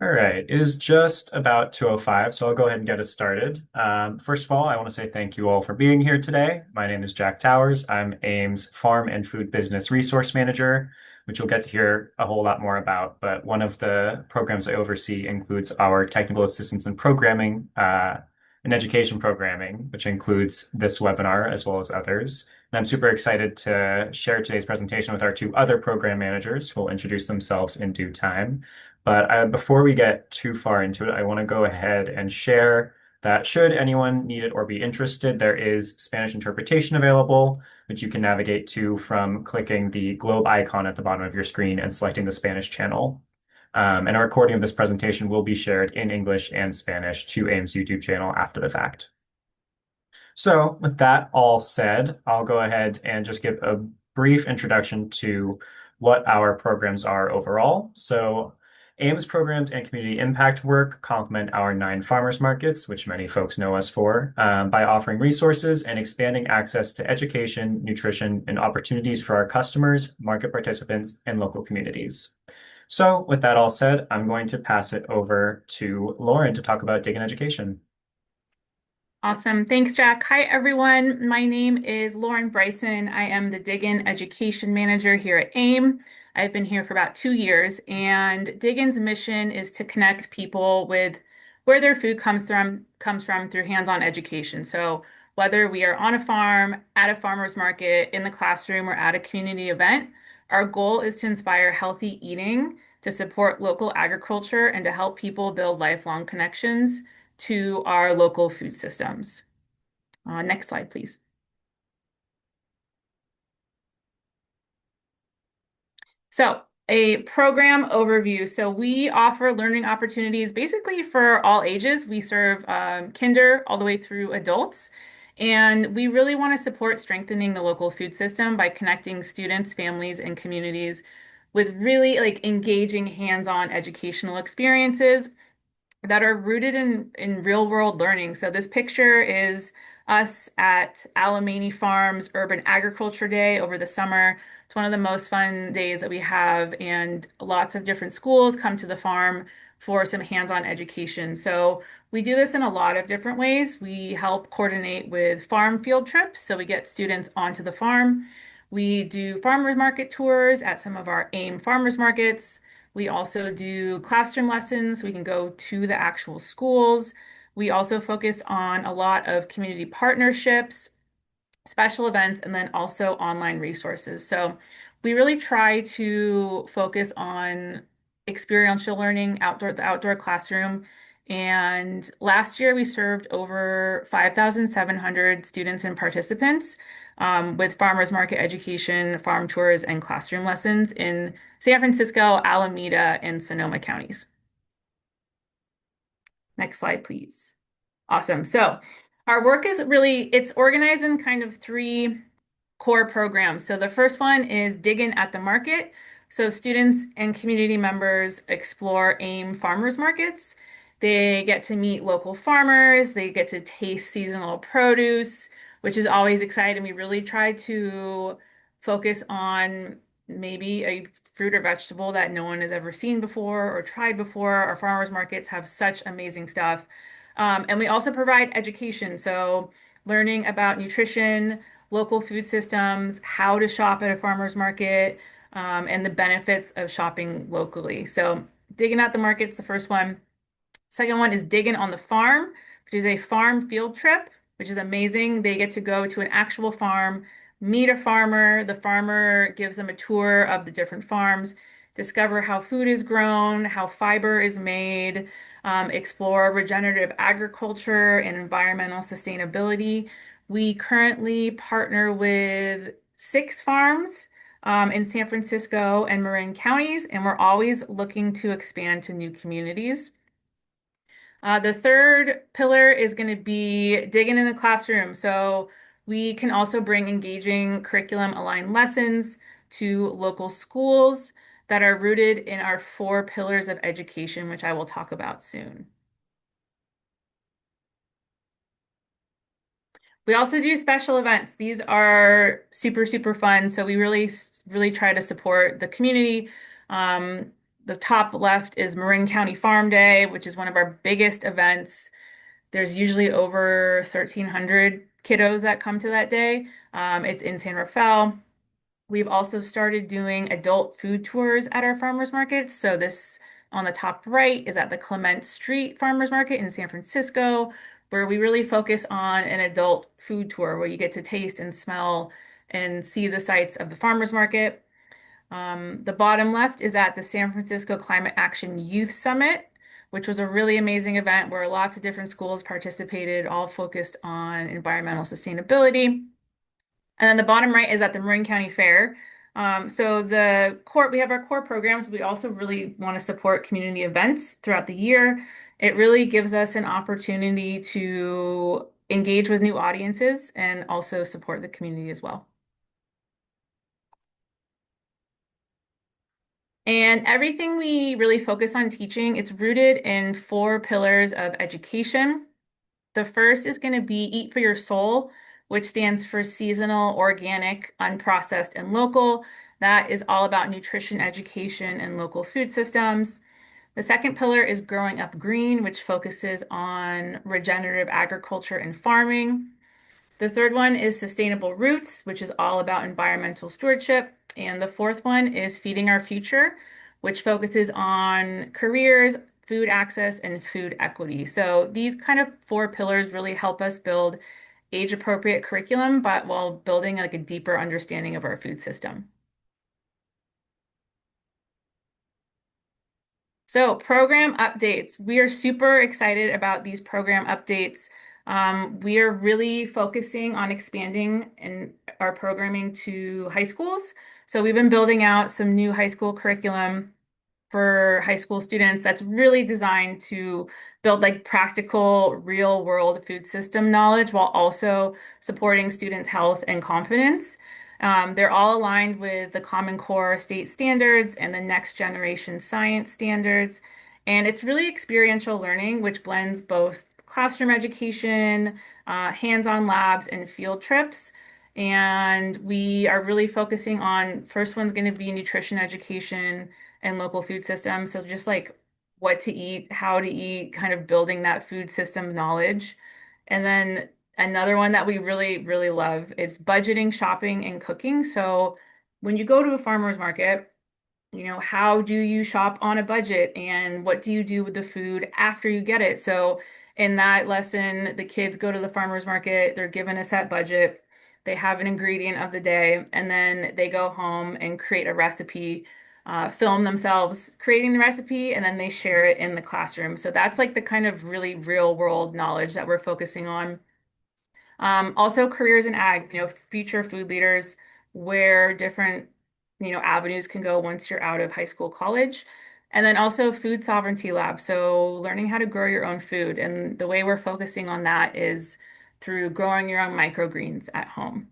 All right, it is just about 2:05, so I'll go ahead and get us started. First of all, I want to say thank you all for being here today. My name is Jack Towers. I'm AIM's Farm and Food Business Resource Manager, which you'll get to hear a whole lot more about. But one of the programs I oversee includes our technical assistance in programming and education programming, which includes this webinar as well as others. And I'm super excited to share today's presentation with our two other program managers who will introduce themselves in due time. But before we get too far into it, I want to go ahead and share that should anyone need it or be interested, there is Spanish interpretation available, which you can navigate to from clicking the globe icon at the bottom of your screen and selecting the Spanish channel. And a recording of this presentation will be shared in English and Spanish to AIM's YouTube channel after the fact. So with that all said, I'll go ahead and just give a brief introduction to what our programs are overall. So AIM's programs and community impact work complement our 9 farmers markets, which many folks know us for, by offering resources and expanding access to education, nutrition, and opportunities for our customers, market participants, and local communities. So with that all said, I'm going to pass it over to Lauren to talk about Diggin Education. Awesome. Thanks, Jack. Hi, everyone. My name is Lauren Bryson. I am the Diggin Education Manager here at AIM. I've been here for about 2 years, and Diggin's mission is to connect people with where their food comes from through hands-on education. So whether we are on a farm, at a farmer's market, in the classroom, or at a community event, our goal is to inspire healthy eating, to support local agriculture, and to help people build lifelong connections to our local food systems. Next slide, please. So, a program overview. So, we offer learning opportunities basically for all ages. We serve kinder all the way through adults. And we really want to support strengthening the local food system by connecting students, families, and communities with really like engaging hands-on educational experiences that are rooted in real world learning. So this picture is us at Alamany Farms Urban Agriculture Day over the summer. It's one of the most fun days that we have, and lots of different schools come to the farm for some hands-on education. So we do this in a lot of different ways. We help coordinate with farm field trips, so we get students onto the farm. We do farmers market tours at some of our AIM farmers markets. We also do classroom lessons. We can go to the actual schools. We also focus on a lot of community partnerships, special events, and then also online resources. So we really try to focus on experiential learning, the outdoor classroom. And last year we served over 5,700 students and participants with farmers market education, farm tours, and classroom lessons in San Francisco, Alameda, and Sonoma counties. Next slide, please. Awesome. So our work is really, it's organized in kind of 3 core programs. So the first one is Diggin at the Market. So students and community members explore AIM farmers markets. They get to meet local farmers. They get to taste seasonal produce, which is always exciting. We really try to focus on maybe a fruit or vegetable that no one has ever seen before or tried before. Our farmers markets have such amazing stuff. And we also provide education. So learning about nutrition, local food systems, how to shop at a farmer's market, and the benefits of shopping locally. So digging at the market's the first one. Second one is digging on the farm, which is a farm field trip, which is amazing. They get to go to an actual farm, meet a farmer. The farmer gives them a tour of the different farms, discover how food is grown, how fiber is made, explore regenerative agriculture and environmental sustainability. We currently partner with 6 farms in San Francisco and Marin counties, and we're always looking to expand to new communities. The third pillar is going to be digging in the classroom. So we can also bring engaging curriculum aligned lessons to local schools that are rooted in our 4 pillars of education, which I will talk about soon. We also do special events. These are super, super fun. So we really try to support the community. The top left is Marin County Farm Day, which is one of our biggest events. There's usually over 1,300 kiddos that come to that day. It's in San Rafael. We've also started doing adult food tours at our farmers markets. So this on the top right is at the Clement Street Farmers Market in San Francisco, where we really focus on an adult food tour where you get to taste and smell and see the sights of the farmers market. The bottom left is at the San Francisco Climate Action Youth Summit, which was a really amazing event where lots of different schools participated, all focused on environmental sustainability. And then the bottom right is at the Marin County Fair. So we have our core programs. We also really want to support community events throughout the year. It really gives us an opportunity to engage with new audiences and also support the community as well. And everything we really focus on teaching, it's rooted in four pillars of education. The first is going to be Eat for Your Soul, which stands for seasonal, organic, unprocessed, and local. That is all about nutrition education and local food systems. The second pillar is Growing Up Green, which focuses on regenerative agriculture and farming. The third one is Sustainable Roots, which is all about environmental stewardship. And the fourth one is Feeding Our Future, which focuses on careers, food access, and food equity. So these kind of four pillars really help us build age-appropriate curriculum, but while building like a deeper understanding of our food system. So, program updates. We are super excited about these program updates. We are really focusing on expanding in our programming to high schools. So, we've been building out some new high school curriculum for high school students that's really designed to build like practical, real world food system knowledge while also supporting students' health and confidence. They're all aligned with the Common Core state standards and the next generation science standards. And it's really experiential learning, which blends both classroom education, hands-on labs, and field trips. And we are really focusing on first one's going to be nutrition education and local food systems. So just like what to eat, how to eat, kind of building that food system knowledge. And then another one that we really, really love is budgeting, shopping, and cooking. So when you go to a farmer's market, how do you shop on a budget and what do you do with the food after you get it? So in that lesson, the kids go to the farmer's market, they're given a set budget, they have an ingredient of the day, and then they go home and create a recipe, film themselves creating the recipe, and then they share it in the classroom. So that's like the kind of really real world knowledge that we're focusing on. Also careers in ag, future food leaders, where different, avenues can go once you're out of high school, college. And then also food sovereignty lab. So learning how to grow your own food. And the way we're focusing on that is through growing your own microgreens at home.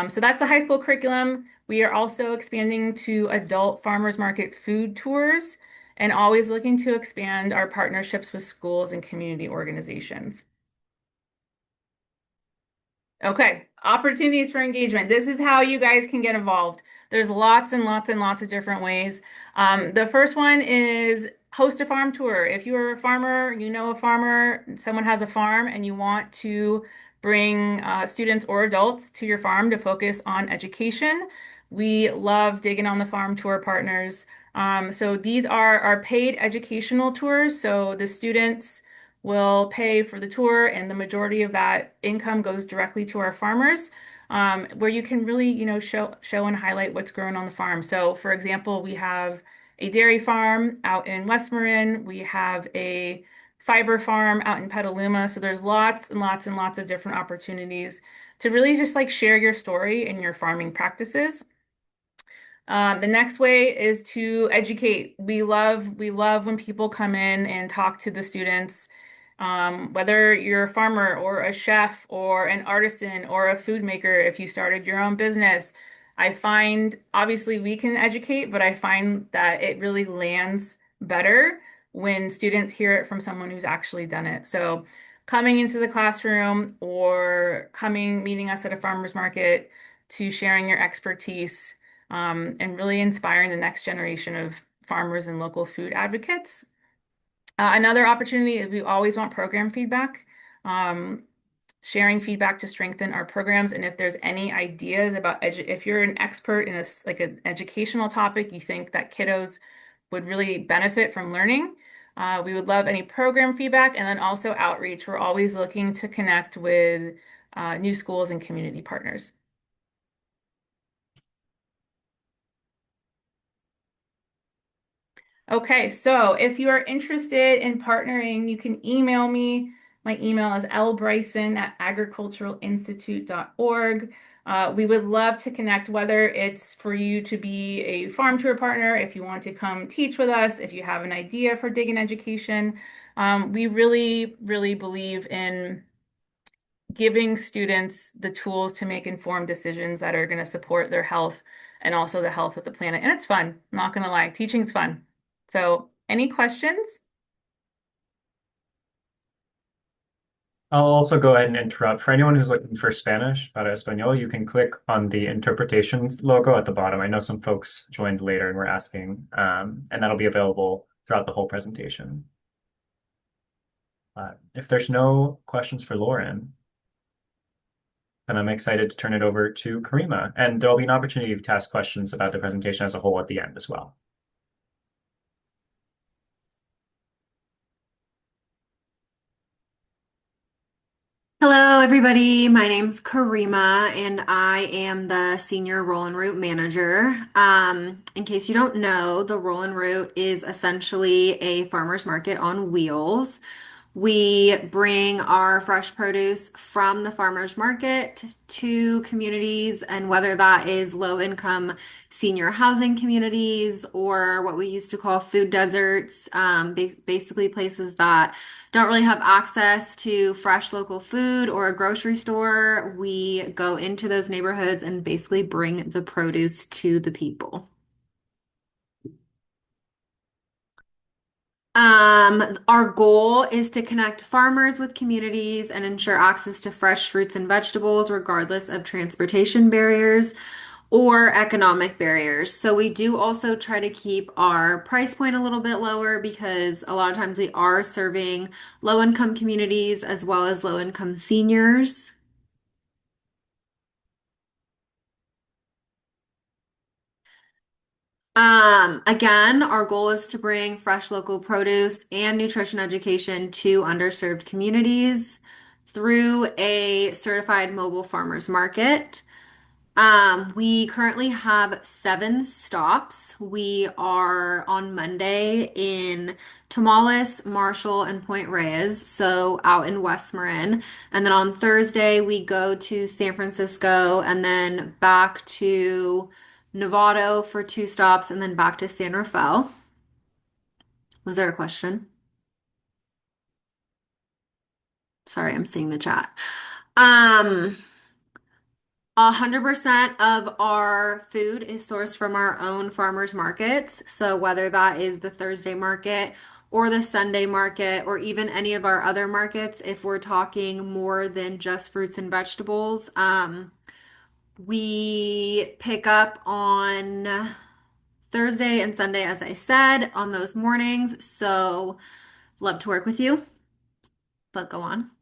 So that's the high school curriculum. We are also expanding to adult farmers market food tours and always looking to expand our partnerships with schools and community organizations. Okay, opportunities for engagement. This is how you guys can get involved. There's lots and lots and lots of different ways. The first one is host a farm tour. If you are a farmer, you know a farmer, someone has a farm, and you want to bring students or adults to your farm to focus on education, we love Diggin' on the Farm tour partners. So these are our paid educational tours. So the students will pay for the tour, and the majority of that income goes directly to our farmers, where you can really, show and highlight what's grown on the farm. So, for example, we have a dairy farm out in West Marin. We have a fiber farm out in Petaluma. So there's lots and lots and lots of different opportunities to really just like share your story and your farming practices. The next way is to educate. We love when people come in and talk to the students, whether you're a farmer or a chef or an artisan or a food maker, if you started your own business. I find obviously we can educate, but I find that it really lands better when students hear it from someone who's actually done it. So coming into the classroom or meeting us at a farmer's market to sharing your expertise and really inspiring the next generation of farmers and local food advocates. Another opportunity is we always want program feedback, um, sharing feedback to strengthen our programs. And if there's any ideas about if you're an expert in like an educational topic, you think that kiddos would really benefit from learning, we would love any program feedback and then also outreach. We're always looking to connect with new schools and community partners. Okay, so if you are interested in partnering, you can email me. My email is lbryson@agriculturalinstitute.org. We would love to connect, whether it's for you to be a farm tour partner, if you want to come teach with us, if you have an idea for Diggin Education. We really, really believe in giving students the tools to make informed decisions that are going to support their health and also the health of the planet. And it's fun, I'm not going to lie, teaching's fun. So, any questions? I'll also go ahead and interrupt. For anyone who's looking for Spanish, para español, you can click on the interpretations logo at the bottom. I know some folks joined later and were asking, and that'll be available throughout the whole presentation. If there's no questions for Lauren, then I'm excited to turn it over to Karima, and there'll be an opportunity to ask questions about the presentation as a whole at the end as well. Hello, everybody. My name's Karima, and I am the Senior Rollin Root Manager. In case you don't know, the Rollin Root is essentially a farmer's market on wheels. We bring our fresh produce from the farmer's market to communities, and whether that is low income senior housing communities or what we used to call food deserts, basically places that don't really have access to fresh local food or a grocery store, we go into those neighborhoods and basically bring the produce to the people. Our goal is to connect farmers with communities and ensure access to fresh fruits and vegetables, regardless of transportation barriers or economic barriers. So we do also try to keep our price point a little bit lower because a lot of times we are serving low income communities as well as low income seniors. Again, our goal is to bring fresh local produce and nutrition education to underserved communities through a certified mobile farmers market. We currently have 7 stops. We are on Monday in Tomales, Marshall, and Point Reyes, so out in West Marin. And then on Thursday, we go to San Francisco and then back to Novato for 2 stops and then back to San Rafael. Was there a question? Sorry, I'm seeing the chat. 100% of our food is sourced from our own farmers markets. So whether that is the Thursday market or the Sunday market or even any of our other markets, if we're talking more than just fruits and vegetables, we pick up on Thursday and Sunday, as I said, on those mornings. So love to work with you, but go on.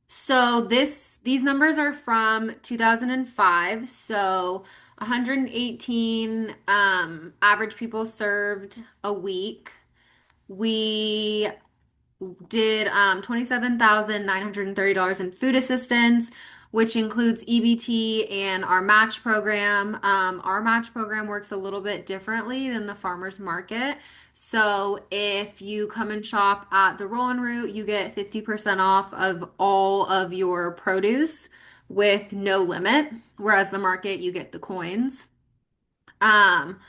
So these numbers are from 2005. So 118 average people served a week. We did $27,930 in food assistance, which includes EBT and our match program. Our match program works a little bit differently than the farmers market. So if you come and shop at the Rollin Root, you get 50% off of all of your produce with no limit, whereas the market, you get the coins. Um,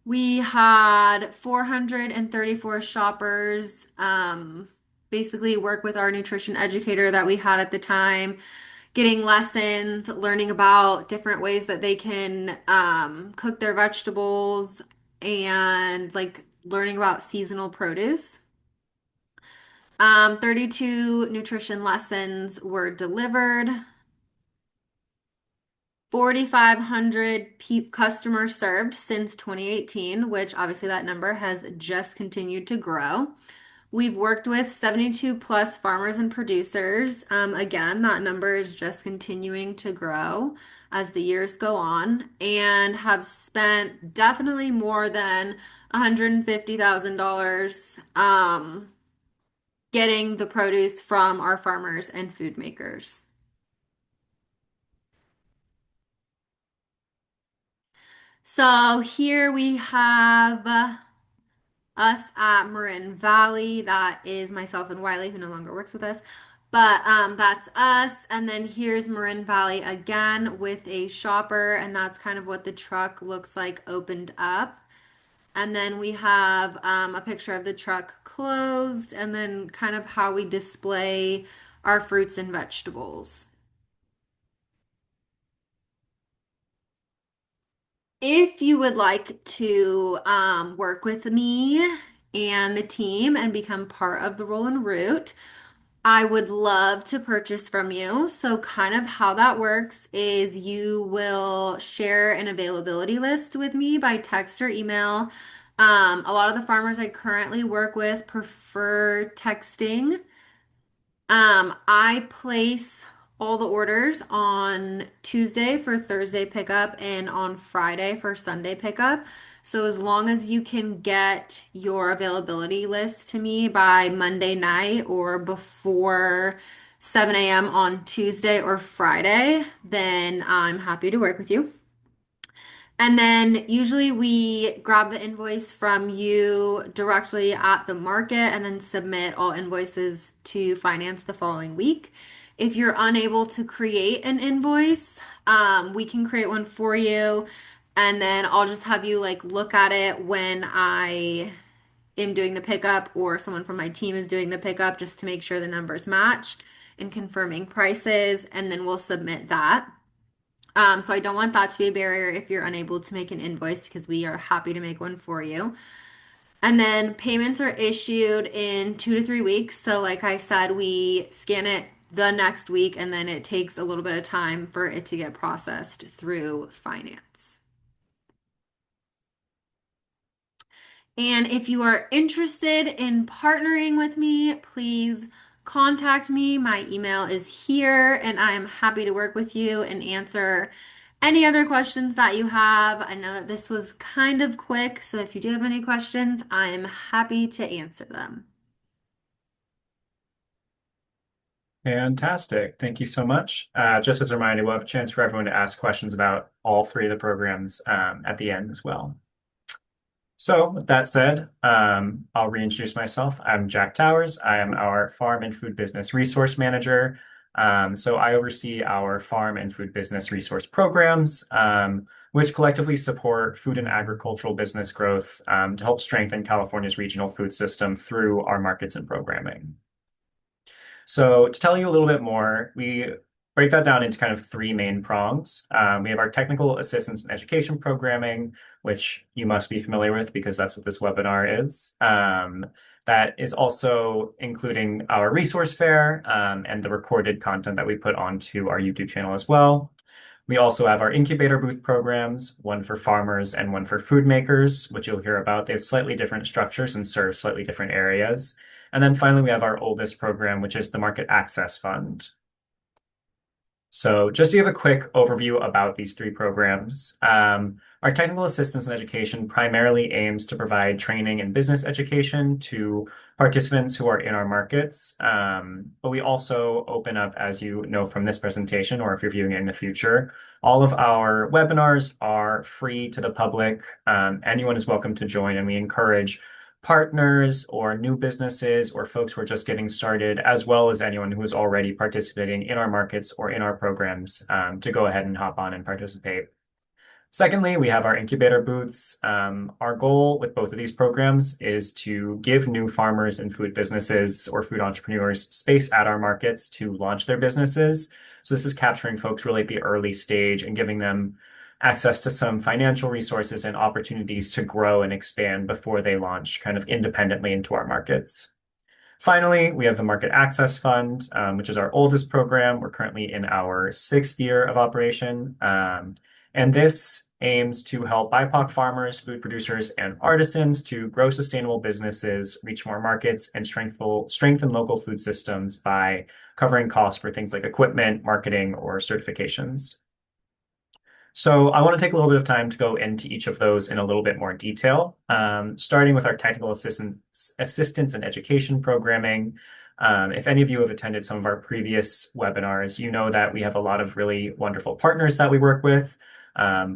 we had 434 shoppers, basically work with our nutrition educator that we had at the time, getting lessons, learning about different ways that they can cook their vegetables and like learning about seasonal produce. 32 nutrition lessons were delivered. 4,500 customers served since 2018, which obviously that number has just continued to grow. We've worked with 72 plus farmers and producers. Again, that number is just continuing to grow as the years go on, and have spent definitely more than $150,000 getting the produce from our farmers and food makers. So here we have us at Marin Valley. That is myself and Wiley, who no longer works with us. But that's us. And then here's Marin Valley again with a shopper, and that's kind of what the truck looks like opened up. And then we have a picture of the truck closed, and then kind of how we display our fruits and vegetables. If you would like to work with me and the team and become part of the Rollin Root, I would love to purchase from you. So, kind of how that works is you will share an availability list with me by text or email. A lot of the farmers I currently work with prefer texting. I place all the orders on Tuesday for Thursday pickup and on Friday for Sunday pickup. So as long as you can get your availability list to me by Monday night or before 7 a.m. on Tuesday or Friday, then I'm happy to work with you. And then usually we grab the invoice from you directly at the market and then submit all invoices to finance the following week. If you're unable to create an invoice, we can create one for you. And then I'll just have you like look at it when I am doing the pickup or someone from my team is doing the pickup just to make sure the numbers match and confirming prices. And then we'll submit that. So I don't want that to be a barrier if you're unable to make an invoice because we are happy to make one for you. And then payments are issued in 2 to 3 weeks. So like I said, we scan it the next week and then it takes a little bit of time for it to get processed through finance. And if you are interested in partnering with me, please contact me. My email is here, and I am happy to work with you and answer any other questions that you have. I know that this was kind of quick, so if you do have any questions, I'm happy to answer them. Fantastic. Thank you so much. Just as a reminder, we'll have a chance for everyone to ask questions about all three of the programs at the end as well. So with that said, I'll reintroduce myself. I'm Jack Towers. I am our Farm and Food Business Resource Manager. So I oversee our farm and food business resource programs, which collectively support food and agricultural business growth to help strengthen California's regional food system through our markets and programming. So to tell you a little bit more, we break that down into kind of three main prongs. We have our technical assistance and education programming, which you must be familiar with because that's what this webinar is. That is also including our resource fair and the recorded content that we put onto our YouTube channel as well. We also have our incubator booth programs, one for farmers and one for food makers, which you'll hear about. They have slightly different structures and serve slightly different areas. And then finally, we have our oldest program, which is the Market Access Fund. So just to give a quick overview about these three programs, our technical assistance and education primarily aims to provide training and business education to participants who are in our markets. But we also open up, as you know from this presentation, or if you're viewing it in the future, all of our webinars are free to the public. Anyone is welcome to join, and we encourage partners or new businesses or folks who are just getting started, as well as anyone who is already participating in our markets or in our programs to go ahead and hop on and participate. Secondly, we have our incubator booths. Our goal with both of these programs is to give new farmers and food businesses or food entrepreneurs space at our markets to launch their businesses. So this is capturing folks really at the early stage and giving them access to some financial resources and opportunities to grow and expand before they launch kind of independently into our markets. Finally, we have the Market Access Fund, which is our oldest program. We're currently in our 6th year of operation. And this aims to help BIPOC farmers, food producers, and artisans to grow sustainable businesses, reach more markets, and strengthen local food systems by covering costs for things like equipment, marketing, or certifications. So I want to take a little bit of time to go into each of those in a little bit more detail, starting with our technical assistance and education programming. If any of you have attended some of our previous webinars, you know that we have a lot of really wonderful partners that we work with.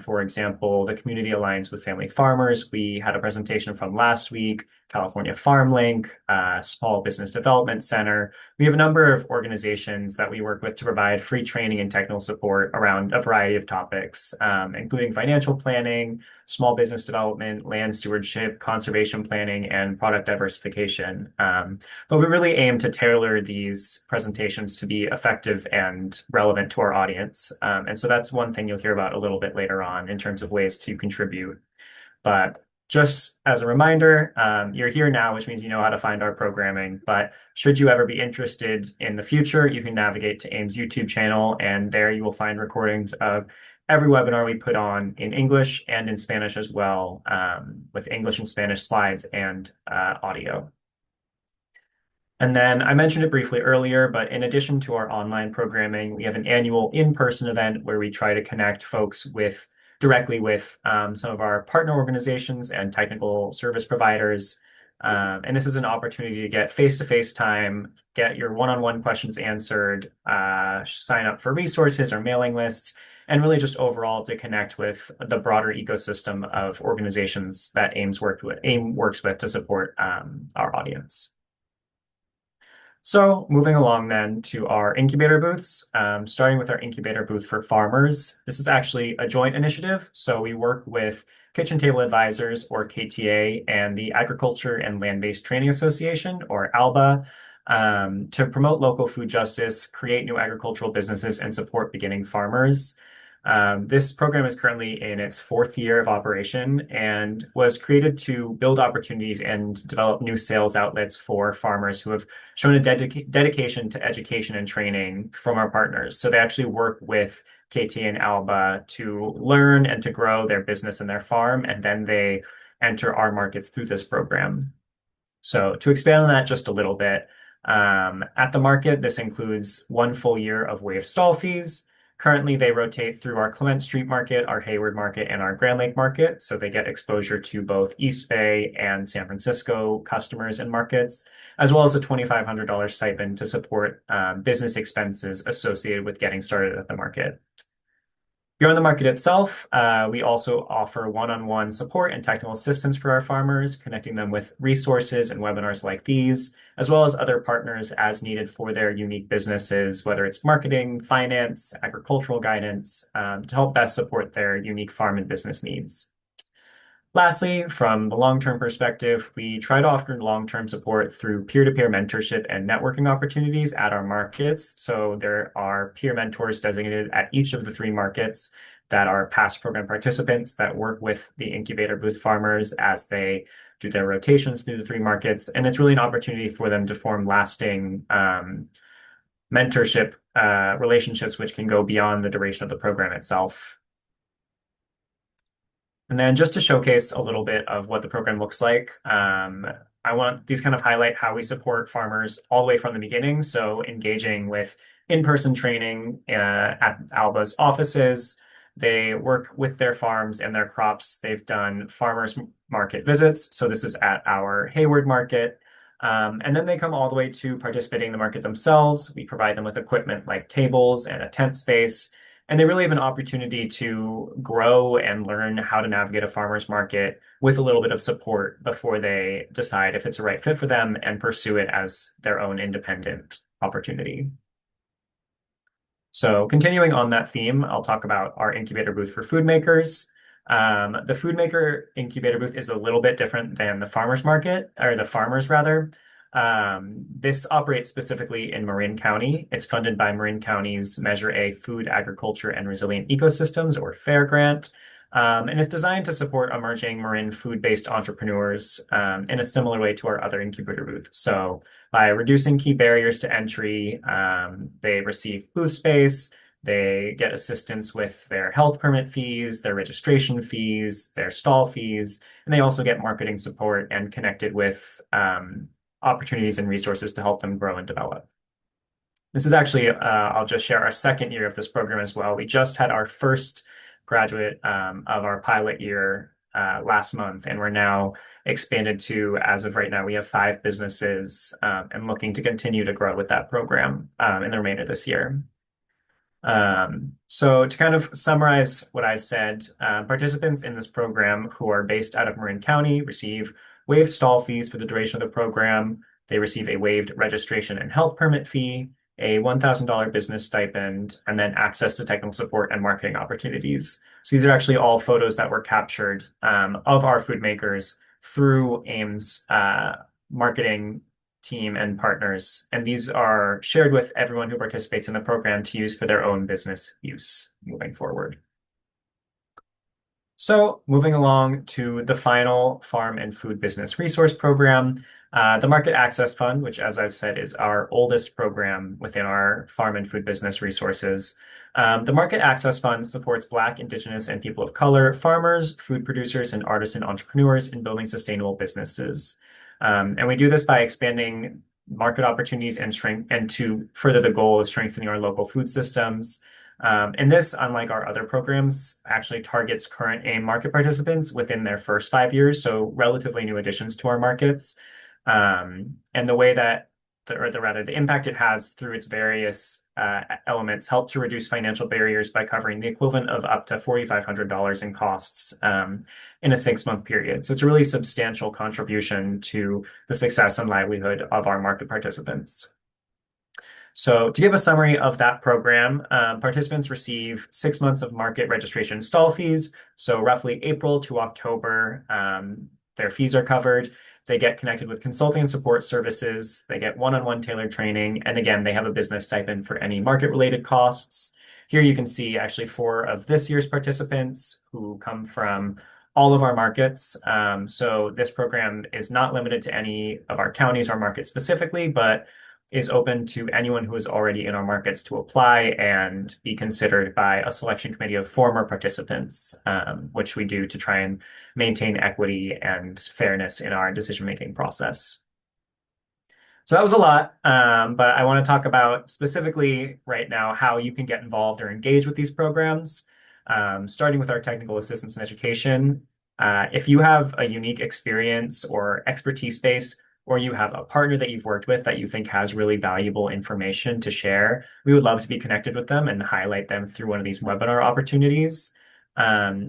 For example, the Community Alliance with Family Farmers. We had a presentation from last week, California Farm Link, Small Business Development Center. We have a number of organizations that we work with to provide free training and technical support around a variety of topics, including financial planning, small business development, land stewardship, conservation planning, and product diversification. But we really aim to tailor these presentations to be effective and relevant to our audience. And so that's one thing you'll hear about a little bit later on in terms of ways to contribute. But just as a reminder, you're here now, which means you know how to find our programming. But should you ever be interested in the future, you can navigate to AIM's YouTube channel, and there you will find recordings of every webinar we put on in English and in Spanish as well, with English and Spanish slides and audio. And then I mentioned it briefly earlier, but in addition to our online programming, we have an annual in-person event where we try to connect folks directly with some of our partner organizations and technical service providers. And this is an opportunity to get face-to-face time, get your one-on-one questions answered, sign up for resources or mailing lists, and really just overall to connect with the broader ecosystem of organizations that AIM works with to support our audience. So moving along then to our incubator booths, starting with our incubator booth for farmers. This is actually a joint initiative. So we work with Kitchen Table Advisors, or KTA, and the Agriculture and Land-Based Training Association, or ALBA, to promote local food justice, create new agricultural businesses, and support beginning farmers. This program is currently in its 4th year of operation and was created to build opportunities and develop new sales outlets for farmers who have shown a dedication to education and training from our partners. So they actually work with KT and Alba to learn and to grow their business and their farm, and then they enter our markets through this program. So to expand on that just a little bit, at the market, this includes 1 full year of waived stall fees. Currently, they rotate through our Clement Street Market, our Hayward Market, and our Grand Lake Market, so they get exposure to both East Bay and San Francisco customers and markets, as well as a $2,500 stipend to support business expenses associated with getting started at the market. Beyond the market itself, we also offer one-on-one support and technical assistance for our farmers, connecting them with resources and webinars like these, as well as other partners as needed for their unique businesses, whether it's marketing, finance, agricultural guidance, to help best support their unique farm and business needs. Lastly, from the long-term perspective, we try to offer long-term support through peer-to-peer mentorship and networking opportunities at our markets. So there are peer mentors designated at each of the 3 markets that are past program participants that work with the incubator booth farmers as they do their rotations through the 3 markets. And it's really an opportunity for them to form lasting mentorship relationships, which can go beyond the duration of the program itself. And then just to showcase a little bit of what the program looks like, I want these kind of highlight how we support farmers all the way from the beginning. So engaging with in-person training at Alba's offices. They work with their farms and their crops. They've done farmers market visits. So this is at our Hayward Market. And then they come all the way to participating in the market themselves. We provide them with equipment like tables and a tent space. And they really have an opportunity to grow and learn how to navigate a farmer's market with a little bit of support before they decide if it's a right fit for them and pursue it as their own independent opportunity. So continuing on that theme, I'll talk about our incubator booth for food makers. The food maker incubator booth is a little bit different than the farmer's market, or the farmers rather. This operates specifically in Marin County. It's funded by Marin County's Measure A Food, Agriculture, and Resilient Ecosystems, or FAIR grant. And it's designed to support emerging Marin food-based entrepreneurs in a similar way to our other incubator booth. So by reducing key barriers to entry, they receive booth space, they get assistance with their health permit fees, their registration fees, their stall fees, and they also get marketing support and connected with opportunities and resources to help them grow and develop. This is actually, I'll just share our second year of this program as well. We just had our first graduate of our pilot year last month, and we're now expanded to, as of right now, we have 5 businesses and looking to continue to grow with that program in the remainder of this year. So to kind of summarize what I said, participants in this program who are based out of Marin County receive waived stall fees for the duration of the program. They receive a waived registration and health permit fee, a $1,000 business stipend, and then access to technical support and marketing opportunities. So these are actually all photos that were captured of our food makers through AIM's marketing team and partners. And these are shared with everyone who participates in the program to use for their own business use moving forward. So moving along to the final Farm and Food Business Resource Program, the Market Access Fund, which, as I've said, is our oldest program within our Farm and Food Business Resources. The Market Access Fund supports Black, Indigenous, and people of color farmers, food producers, and artisan entrepreneurs in building sustainable businesses. And we do this by expanding market opportunities and to further the goal of strengthening our local food systems. And this, unlike our other programs, actually targets current AIM market participants within their first 5 years, so relatively new additions to our markets. And the way that, the impact it has through its various elements help to reduce financial barriers by covering the equivalent of up to $4,500 in costs in a 6-month period. So it's a really substantial contribution to the success and livelihood of our market participants. So to give a summary of that program, participants receive 6 months of market registration stall fees. So roughly April to October, their fees are covered. They get connected with consulting and support services. They get one-on-one tailored training. And again, they have a business stipend for any market-related costs. Here you can see actually 4 of this year's participants who come from all of our markets. So this program is not limited to any of our counties or markets specifically, but is open to anyone who is already in our markets to apply and be considered by a selection committee of former participants, which we do to try and maintain equity and fairness in our decision-making process. So that was a lot, but I want to talk about specifically right now how you can get involved or engage with these programs, starting with our technical assistance in education. If you have a unique experience or expertise base, or you have a partner that you've worked with that you think has really valuable information to share, we would love to be connected with them and highlight them through one of these webinar opportunities.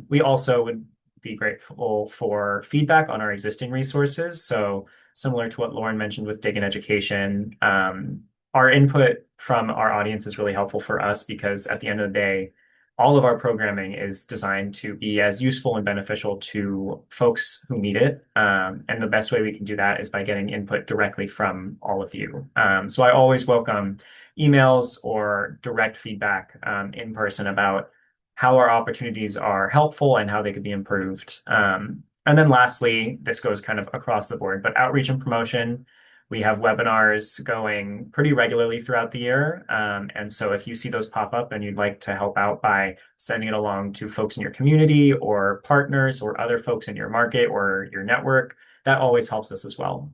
We also would be grateful for feedback on our existing resources. So similar to what Lauren mentioned with Diggin Education, our input from our audience is really helpful for us because at the end of the day, all of our programming is designed to be as useful and beneficial to folks who need it. And the best way we can do that is by getting input directly from all of you. So I always welcome emails or direct feedback in person about how our opportunities are helpful and how they could be improved. And then lastly, this goes kind of across the board, but outreach and promotion. We have webinars going pretty regularly throughout the year. And so if you see those pop up and you'd like to help out by sending it along to folks in your community or partners or other folks in your market or your network, that always helps us as well.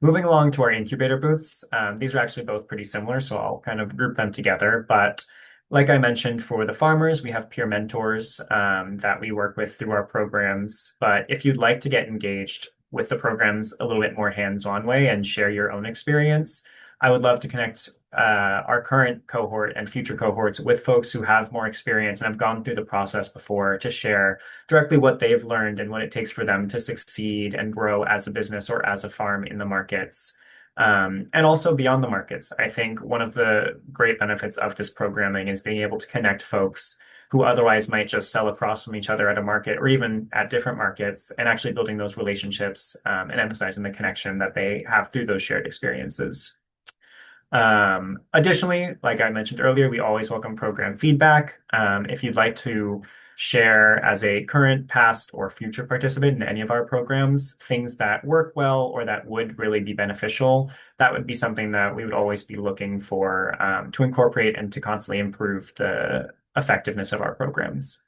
Moving along to our incubator booths, these are actually both pretty similar, so I'll kind of group them together. But like I mentioned, for the farmers, we have peer mentors that we work with through our programs. But if you'd like to get engaged with the programs a little bit more hands-on way and share your own experience, I would love to connect our current cohort and future cohorts with folks who have more experience and have gone through the process before to share directly what they've learned and what it takes for them to succeed and grow as a business or as a farm in the markets. And also beyond the markets. I think one of the great benefits of this programming is being able to connect folks who otherwise might just sell across from each other at a market or even at different markets and actually building those relationships and emphasizing the connection that they have through those shared experiences. Additionally, like I mentioned earlier, we always welcome program feedback. If you'd like to share as a current, past, or future participant in any of our programs, things that work well or that would really be beneficial, that would be something that we would always be looking for to incorporate and to constantly improve the effectiveness of our programs.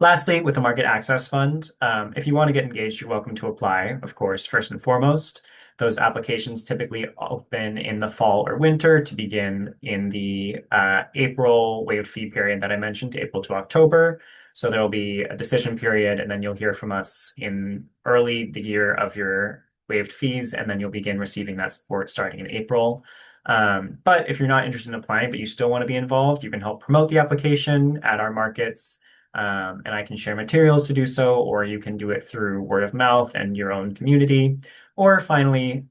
Lastly, with the Market Access Fund, if you want to get engaged, you're welcome to apply, of course, first and foremost. Those applications typically open in the fall or winter to begin in the April waived fee period that I mentioned, April to October. So there will be a decision period, and then you'll hear from us in early the year of your waived fees, and then you'll begin receiving that support starting in April. But if you're not interested in applying, but you still want to be involved, you can help promote the application at our markets. And I can share materials to do so, or you can do it through word of mouth and your own community. Or finally,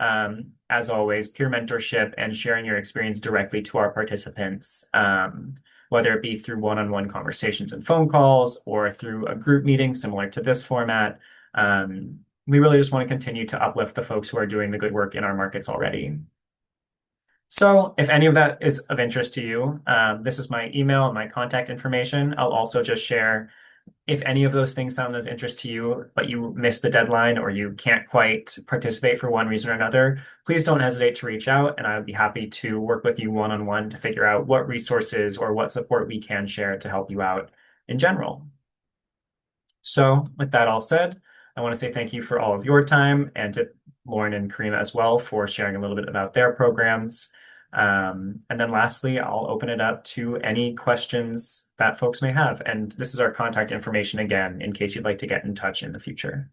as always, peer mentorship and sharing your experience directly to our participants, whether it be through one-on-one conversations and phone calls or through a group meeting similar to this format. We really just want to continue to uplift the folks who are doing the good work in our markets already. So if any of that is of interest to you, this is my email and my contact information. I'll also just share if any of those things sound of interest to you, but you missed the deadline or you can't quite participate for one reason or another, please don't hesitate to reach out and I would be happy to work with you one-on-one to figure out what resources or what support we can share to help you out in general. So with that all said, I want to say thank you for all of your time and to Lauren and Karina as well for sharing a little bit about their programs. And then lastly, I'll open it up to any questions that folks may have. And this is our contact information again, in case you'd like to get in touch in the future.